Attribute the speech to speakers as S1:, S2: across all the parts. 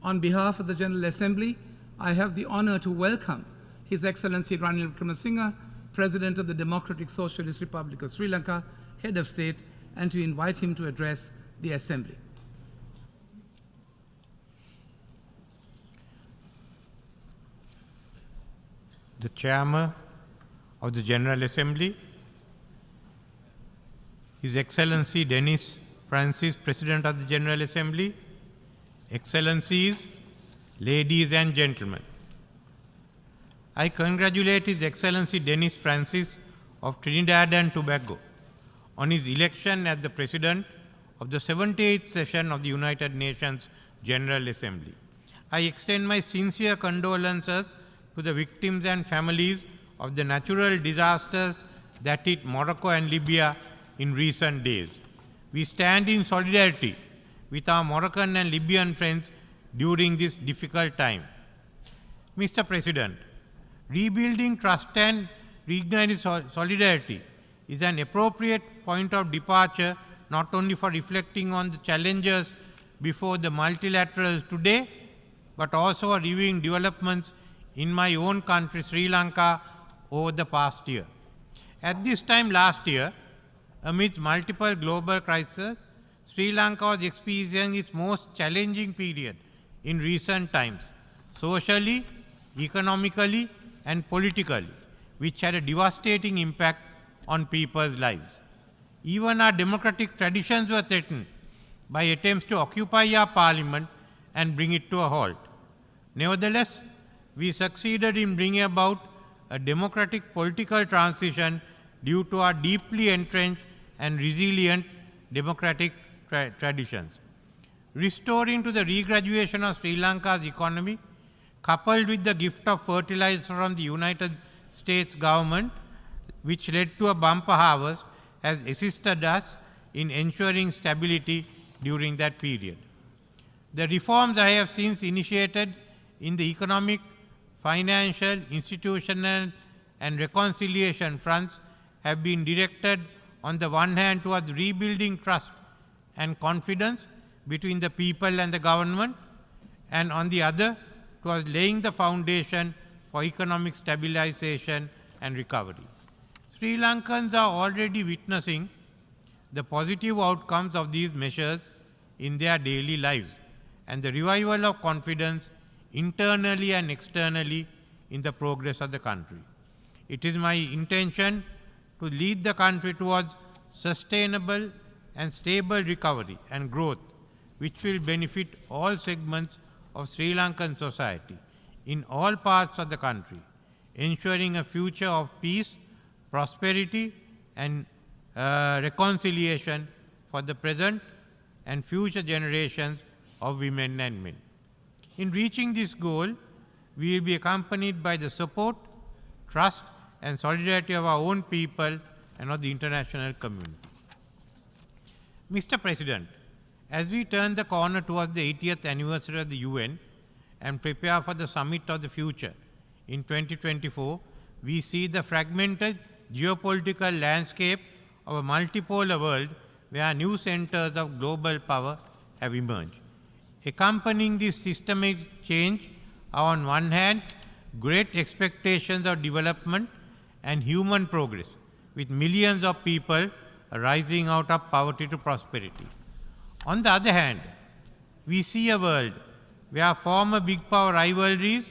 S1: On behalf of the General Assembly, I have the honor to welcome His Excellency Ranil Wickremesinghe, President of the Democratic Socialist Republic of Sri Lanka, Head of State, and to invite him to address the Assembly.
S2: The Chairman of the General Assembly, His Excellency Dennis Francis, President of the General Assembly, Excellencies, ladies and gentlemen. I congratulate His Excellency Dennis Francis of Trinidad and Tobago on his election as the President of the 78th session of the United Nations General Assembly. I extend my sincere condolences to the victims and families of the natural disasters that hit Morocco and Libya in recent days. We stand in solidarity with our Moroccan and Libyan friends during this difficult time. Mr. President, rebuilding trust and reigniting solidarity is an appropriate point of departure not only for reflecting on the challenges before the multilaterals today, but also for reviewing developments in my own country, Sri Lanka, over the past year. At this time last year, amidst multiple global crises, Sri Lanka was experiencing its most challenging period in recent times, socially, economically, and politically, which had a devastating impact on people's lives. Even our democratic traditions were threatened by attempts to occupy our parliament and bring it to a halt. Nevertheless, we succeeded in bringing about a democratic political transition due to our deeply entrenched and resilient democratic traditions. Restoring to the regraduation of Sri Lanka's economy, coupled with the gift of fertilizer from the United States government, which led to a bumper harvest, has assisted us in ensuring stability during that period. The reforms I have since initiated in the economic, financial, institutional, and reconciliation fronts have been directed on the one hand towards rebuilding trust and confidence between the people and the government, and on the other towards laying the foundation for economic stabilization and recovery. Sri Lankans are already witnessing the positive outcomes of these measures in their daily lives and the revival of confidence internally and externally in the progress of the country. It is my intention to lead the country towards sustainable and stable recovery and growth, which will benefit all segments of Sri Lankan society in all parts of the country, ensuring a future of peace, prosperity, and reconciliation for the present and future generations of women and men. In reaching this goal, we will be accompanied by the support, trust, and solidarity of our own people and of the international community. Mr. President, as we turn the corner towards the 80th anniversary of the UN and prepare for the Summit of the Future in 2024, we see the fragmented geopolitical landscape of a multipolar world where new centers of global power have emerged. Accompanying this systemic change are on one hand great expectations of development and human progress, with millions of people rising out of poverty to prosperity. On the other hand, we see a world where former big power rivalries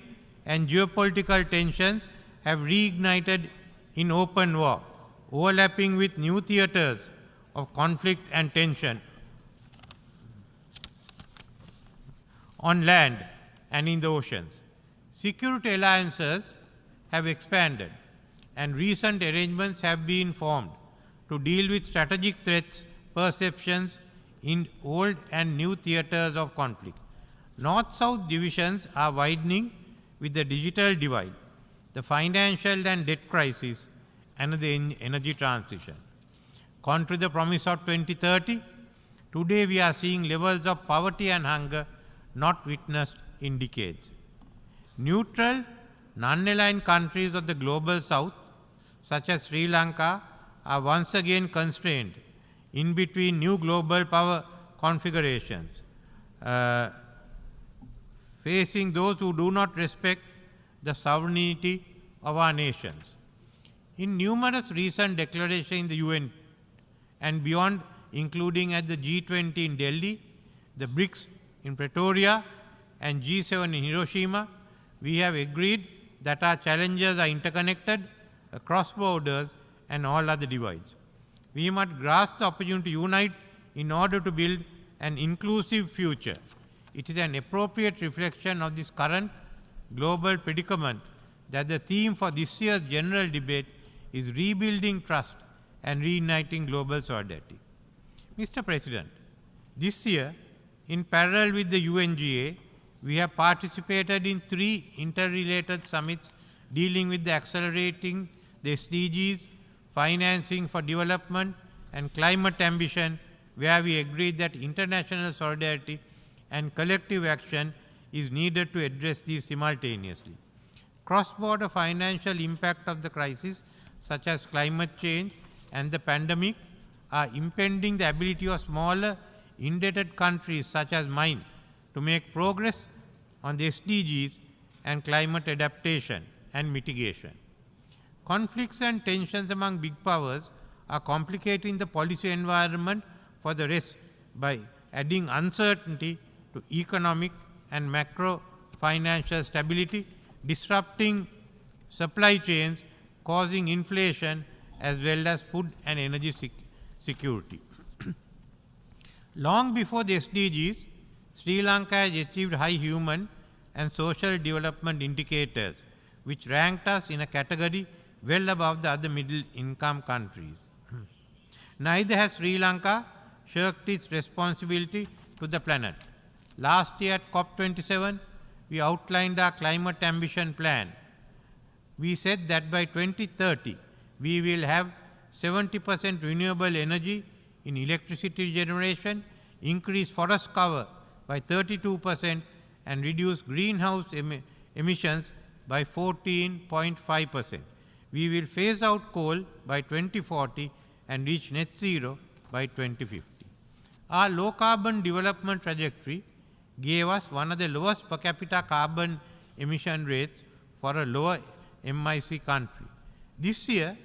S2: and geopolitical tensions have reignited in open war, overlapping with new theaters of conflict and tension on land and in the oceans. Security alliances have expanded, and recent arrangements have been formed to deal with strategic threats, perceptions in old and new theaters of conflict. North-South divisions are widening with the digital divide, the financial and debt crisis, and the energy transition. Contrary to the promise of 2030, today we are seeing levels of poverty and hunger not witnessed in decades. Neutral, non-aligned countries of the global south, such as Sri Lanka, are once again constrained in between new global power configurations. facing those who do not respect the sovereignty of our nations. In numerous recent declarations in the UN and beyond, including at the G20 in Delhi, the BRICS in Pretoria, and G7 in Hiroshima, we have agreed that our challenges are interconnected across borders and all other divides. We must grasp the opportunity to unite in order to build an inclusive future. It is an appropriate reflection of this current global predicament that the theme for this year's general debate is rebuilding trust and reuniting global solidarity. Mr. President, this year, in parallel with the UNGA, we have participated in 3 interrelated summits dealing with the accelerating the SDGs, financing for development, and climate ambition, where we agreed that international solidarity and collective action is needed to address these simultaneously. Cross-border financial impact of the crisis, such as climate change and the pandemic, are impeding the ability of smaller, indebted countries such as mine to make progress on the SDGs and climate adaptation and mitigation. Conflicts and tensions among big powers are complicating the policy environment for the rest by adding uncertainty to economic and macro financial stability, disrupting supply chains, causing inflation, as well as food and energy security. Long before the SDGs, Sri Lanka has achieved high human and social development indicators, which ranked us in a category well above the other middle-income countries. Neither has Sri Lanka shirked its responsibility to the planet. Last year at COP27, we outlined our climate ambition plan. We said that by 2030, we will have 70% renewable energy in electricity generation, increase forest cover by 32%, and reduce greenhouse emissions by 14.5%. We will phase out coal by 2040 and reach net zero by 2050. Our low carbon development trajectory gave us one of the lowest per capita carbon emission rates for a lower MIC country. This year,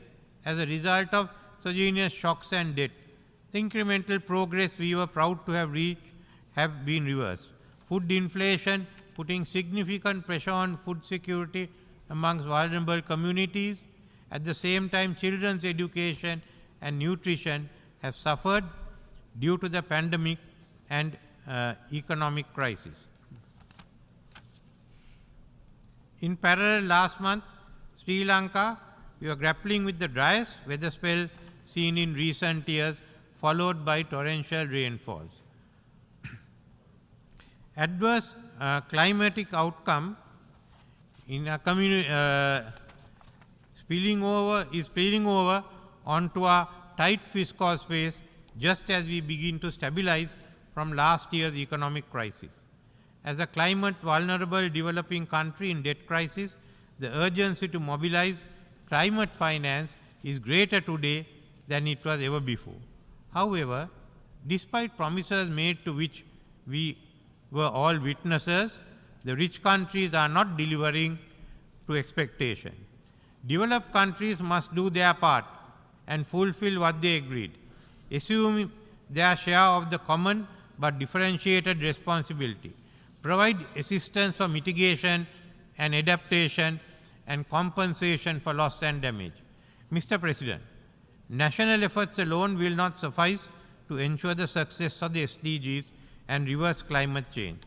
S2: as a result of exogenous shocks and debt, the incremental progress we were proud to have reached have been reversed. Food inflation putting significant pressure on food security amongst vulnerable communities. At the same time, children's education and nutrition have suffered due to the pandemic and economic crisis. In parallel, last month, Sri Lanka, we were grappling with the driest weather spell seen in recent years, followed by torrential rainfalls. Adverse climatic outcome in a spilling over onto our tight fiscal space just as we begin to stabilize from last year's economic crisis. As a climate vulnerable developing country in debt crisis, the urgency to mobilize climate finance is greater today than it was ever before. However, despite promises made to which we were all witnesses, the rich countries are not delivering to expectation. Developed countries must do their part and fulfill what they agreed, assume their share of the common but differentiated responsibility, provide assistance for mitigation and adaptation and compensation for loss and damage. Mr. President, national efforts alone will not suffice to ensure the success of the SDGs and reverse climate change.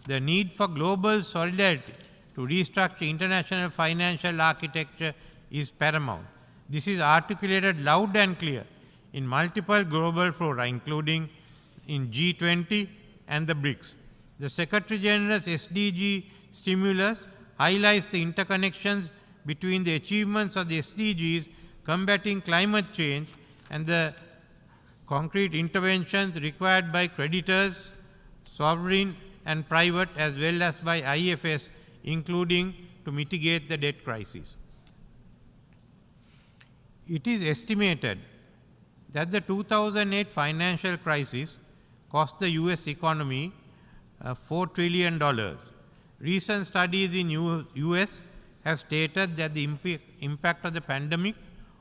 S2: The need for global solidarity to restructure international financial architecture is paramount. This is articulated loud and clear in multiple global fora, including in G20 and the BRICS. The Secretary General's SDG stimulus highlights the interconnections between the achievements of the SDGs, combating climate change, and the concrete interventions required by creditors, sovereign and private, as well as by IFS, including to mitigate the debt crisis. It is estimated that the 2008 financial crisis cost the US economy $4 trillion, Recent studies in US have stated that the impact of the pandemic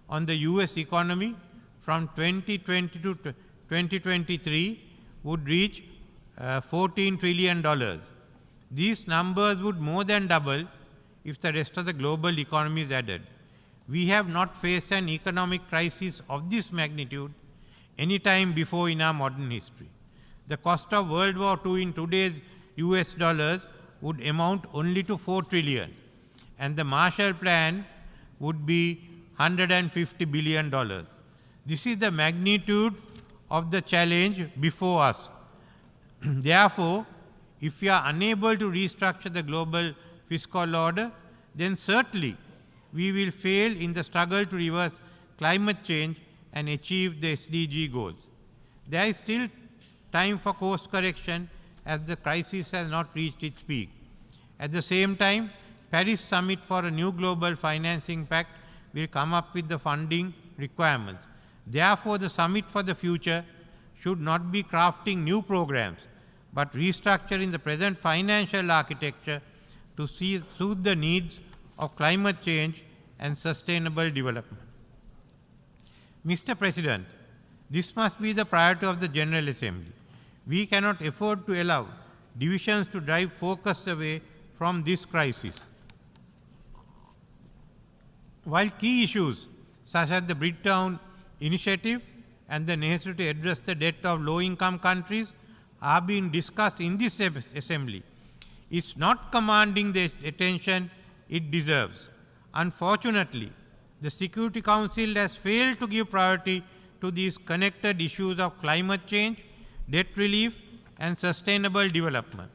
S2: on the US economy from 2020 to 2023 would reach $14 trillion. These numbers would more than double if the rest of the global economy is added. We have not faced an economic crisis of this magnitude any time before in our modern history. The cost of World War II in today's US dollars would amount only to $4 trillion, and the Marshall Plan would be $150 billion. This is the magnitude of the challenge before us. Therefore, if we are unable to restructure the global fiscal order, then certainly we will fail in the struggle to reverse climate change and achieve the SDG goals. There is still time for course correction as the crisis has not reached its peak. At the same time, Paris Summit for a new global financing pact will come up with the funding requirements. Therefore, the Summit for the Future should not be crafting new programs, but restructuring the present financial architecture to suit the needs of climate change and sustainable development. Mr. President, this must be the priority of the General Assembly. We cannot afford to allow divisions to drive focus away from this crisis. While key issues such as the Bridgetown Initiative and the necessity to address the debt of low-income countries are being discussed in this assembly, it's not commanding the attention it deserves. Unfortunately, the Security Council has failed to give priority to these connected issues of climate change, debt relief, and sustainable development.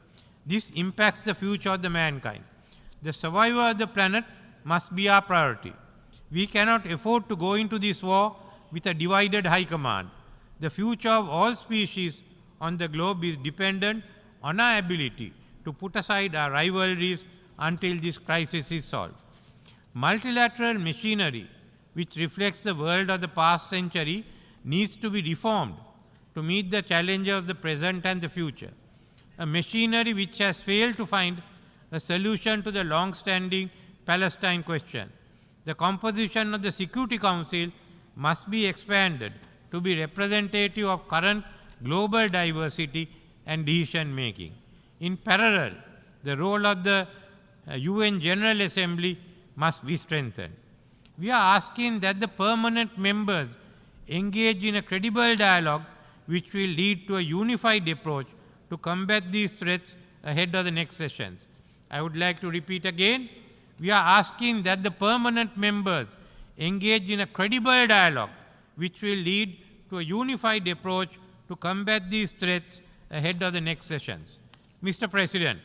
S2: This impacts the future of the mankind. The survival of the planet must be our priority. We cannot afford to go into this war with a divided high command. The future of all species on the globe is dependent on our ability to put aside our rivalries until this crisis is solved. Multilateral machinery, which reflects the world of the past century, needs to be reformed to meet the challenges of the present and the future. A machinery which has failed to find a solution to the long-standing Palestine question. The composition of the Security Council must be expanded to be representative of current global diversity and decision-making. In parallel, the role of the UN General Assembly must be strengthened. We are asking that the permanent members engage in a credible dialogue which will lead to a unified approach to combat these threats ahead of the next sessions. I would like to repeat again, we are asking that the permanent members engage in a credible dialogue which will lead to a unified approach to combat these threats ahead of the next sessions. Mr. President,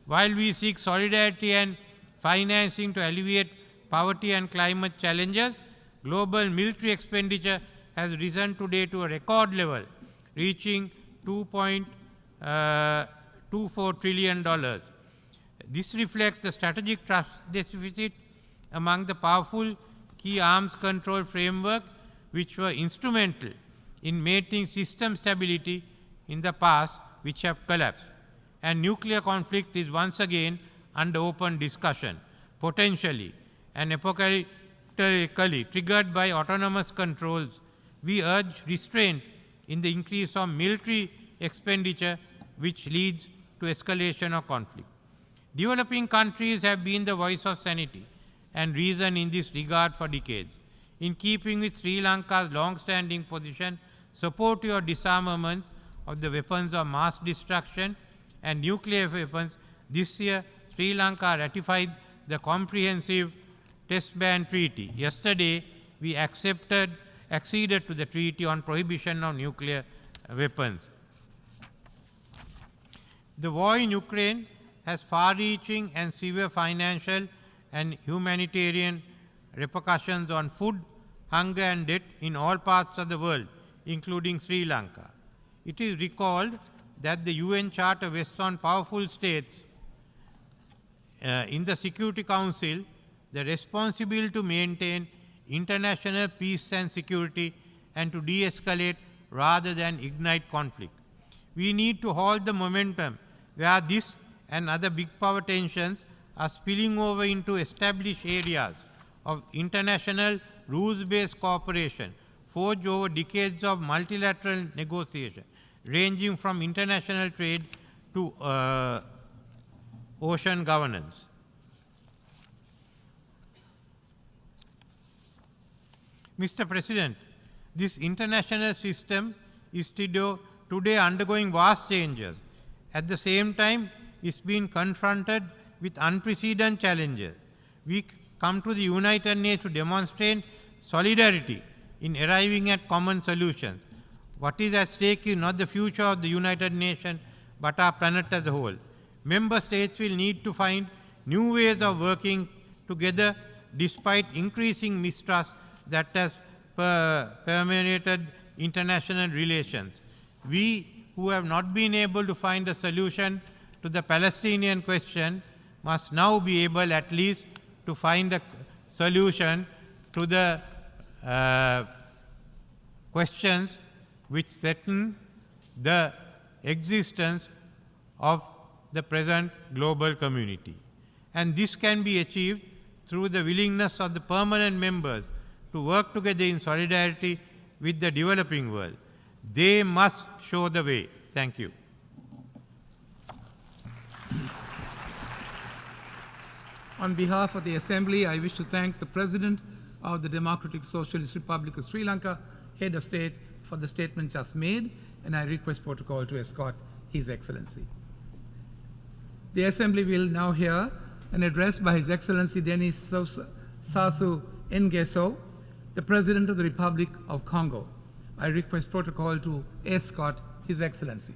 S2: while we seek solidarity and financing to alleviate poverty and climate challenges, global military expenditure has risen today to a record level, reaching $2.24 trillion. This reflects the strategic trust deficit among the powerful key arms control framework which were instrumental in maintaining system stability in the past, which have collapsed. And nuclear conflict is once again under open discussion, potentially and apocalyptically triggered by autonomous controls. We urge restraint in the increase of military expenditure which leads to escalation of conflict. Developing countries have been the voice of sanity and reason in this regard for decades. In keeping with Sri Lanka's long-standing position, supportive of disarmament of the weapons of mass destruction and nuclear weapons, this year Sri Lanka ratified the Comprehensive Test Ban Treaty. Yesterday, we acceded to the Treaty on Prohibition of Nuclear Weapons. The war in Ukraine has far-reaching and severe financial and humanitarian repercussions on food, hunger and debt in all parts of the world, including Sri Lanka. It is recalled that the UN Charter vests on powerful states in the Security Council the responsibility to maintain international peace and security and to de-escalate rather than ignite conflict. We need to halt the momentum where this and other big power tensions are spilling over into established areas of international rules-based cooperation forged over decades of multilateral negotiation, ranging from international trade to ocean governance. Mr. President, this international system is today undergoing vast changes. At the same time, it's been confronted with unprecedented challenges. We come to the United Nations to demonstrate solidarity in arriving at common solutions. What is at stake is not the future of the United Nations, but our planet as a whole. Member states will need to find new ways of working together despite increasing mistrust that has permeated international relations. We who have not been able to find a solution to the Palestinian question must now be able at least to find a solution to the questions which threaten the existence of the present global community. And this can be achieved through the willingness of the permanent members to work together in solidarity with the developing world. They must show the way. Thank you.
S1: On behalf of the Assembly, I wish to thank the President of the Democratic Socialist Republic of Sri Lanka, Head of State, for the statement just made, and I request protocol to escort His Excellency. The Assembly will now hear an address by His Excellency Denis Sassou Nguesso, the President of the Republic of Congo. I request protocol to escort His Excellency.